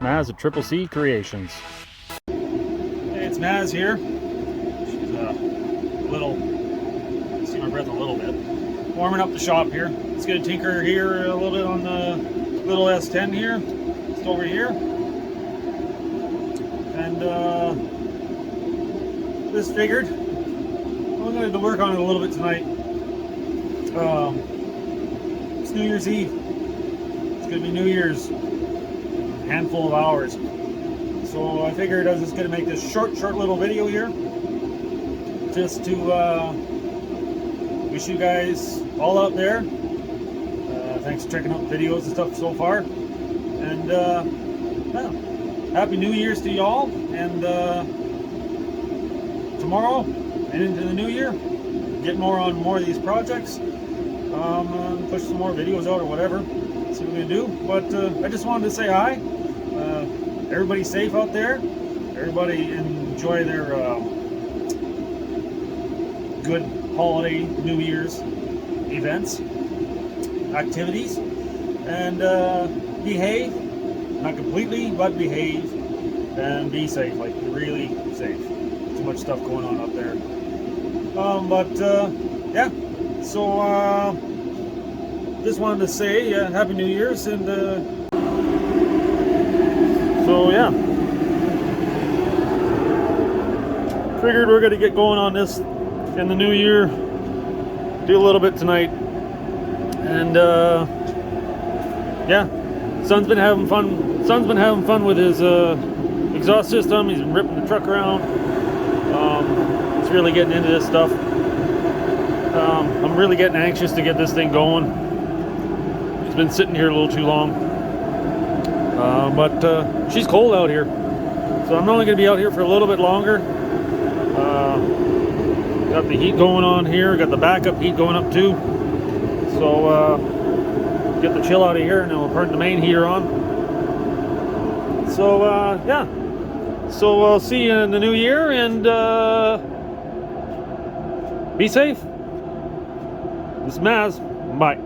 Maz at Triple CCC Creations. Hey, it's Maz here. She's a little, see my breath a little bit. Warming up the shop here. Let's get a tinker here a little bit on the little S10 here. Just over here. And just figured I'm going to work on it a little bit tonight. It's New Year's Eve. It's going to be New Year's. A handful of hours. So I figured I was just going to make this short little video here. Just to wish you guys all out there. Thanks for checking out the videos and stuff so far. And yeah, Happy New Year's to y'all. And tomorrow and into the new year, get more on more of these projects. Push some more videos out or whatever. See what we're gonna do. But I just wanted to say hi. Everybody's safe out there. Everybody enjoy their good holiday New Year's events, activities, and behave. Not completely, but behave and be safe. Like really safe. Too much stuff going on up there. Yeah. So just wanted to say Happy New Year's and. So yeah, figured we're gonna get going on this in the new year. Do a little bit tonight, and yeah, son's been having fun. Son's been having fun with his exhaust system. He's been ripping the truck around. He's really getting into this stuff. I'm really getting anxious to get this thing going. It's been sitting here a little too long. But she's cold out here, so I'm only going to be out here for a little bit longer. Got the heat going on here, got the backup heat going up too. So get the chill out of here, and then we'll turn the main heater on. So yeah, so I'll see you in the new year, and be safe. This is Maz. Bye.